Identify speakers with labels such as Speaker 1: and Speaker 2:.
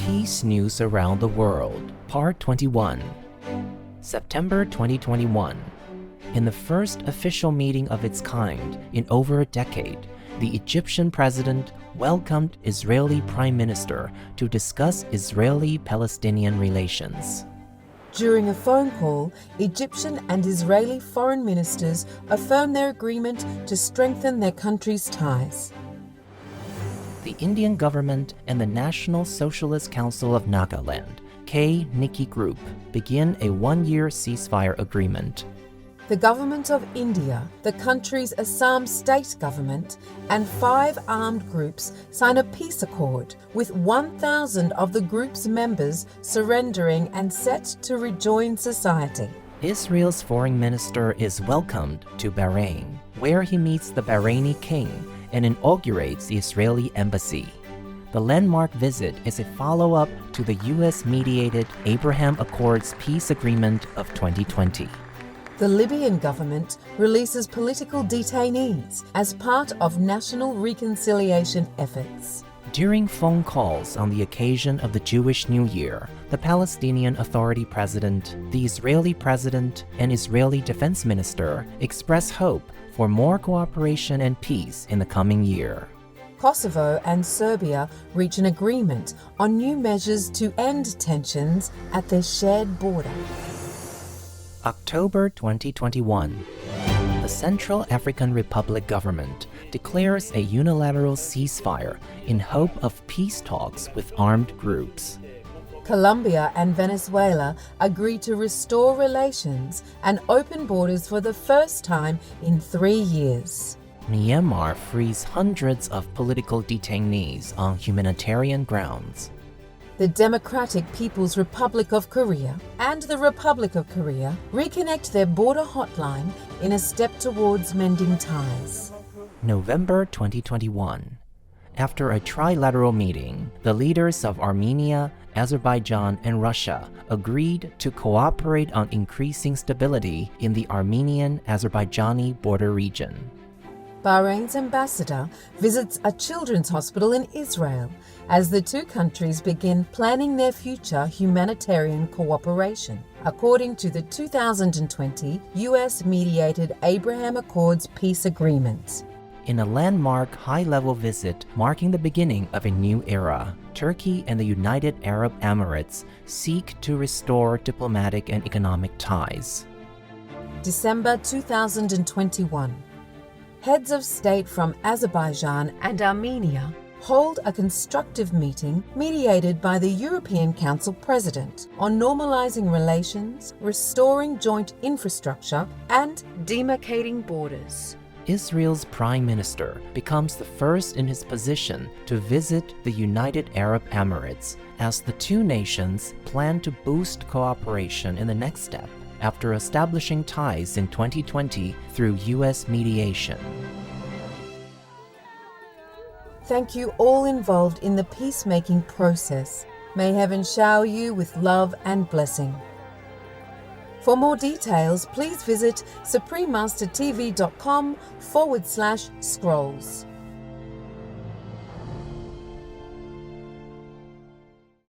Speaker 1: Peace News Around the World, Part 21. September 2021. In the first official meeting of its kind in over a decade, the Egyptian president welcomed Israeli Prime Minister to discuss Israeli-Palestinian relations.
Speaker 2: During a phone call, Egyptian and Israeli foreign ministers affirmed their agreement to strengthen their countries' ties.
Speaker 1: The Indian government and the National Socialist Council of Nagaland, K-Niki Group, begin a one-year ceasefire agreement.
Speaker 2: The government of India, the country's Assam state government, and 5 armed groups sign a peace accord, with 1,000 of the group's members surrendering and set to rejoin society.
Speaker 1: Israel's foreign minister is welcomed to Bahrain, where he meets the Bahraini king and inaugurates the Israeli embassy. The landmark visit is a follow-up to the US-mediated Abraham Accords peace agreement of 2020.
Speaker 2: The Libyan government releases political detainees as part of national reconciliation efforts.
Speaker 1: During phone calls on the occasion of the Jewish New Year, the Palestinian Authority president, the Israeli president, and Israeli defense minister express hope for more cooperation and peace in the coming year.
Speaker 2: Kosovo and Serbia reach an agreement on new measures to end tensions at their shared border.
Speaker 1: October 2021. The Central African Republic government declares a unilateral ceasefire in hope of peace talks with armed groups.
Speaker 2: Colombia and Venezuela agree to restore relations and open borders for the first time in 3 years.
Speaker 1: Myanmar frees hundreds of political detainees on humanitarian grounds.
Speaker 2: The Democratic People's Republic of Korea and the Republic of Korea reconnect their border hotline in a step towards mending ties.
Speaker 1: November 2021. After a trilateral meeting, the leaders of Armenia, Azerbaijan, and Russia agreed to cooperate on increasing stability in the Armenian-Azerbaijani border region.
Speaker 2: Bahrain's ambassador visits a children's hospital in Israel as the two countries begin planning their future humanitarian cooperation, according to the 2020 US-mediated Abraham Accords peace agreement.
Speaker 1: In a landmark high-level visit marking the beginning of a new era, Turkey and the United Arab Emirates seek to restore diplomatic and economic ties.
Speaker 2: December 2021. Heads of state from Azerbaijan and Armenia hold a constructive meeting mediated by the European Council President on normalizing relations, restoring joint infrastructure, and demarcating borders.
Speaker 1: Israel's prime minister becomes the first in his position to visit the United Arab Emirates as the two nations plan to boost cooperation in the next step after establishing ties in 2020 through US mediation.
Speaker 2: Thank you all involved in the peacemaking process. May heaven shower you with love and blessing. For more details, please visit suprememastertv.com/scrolls.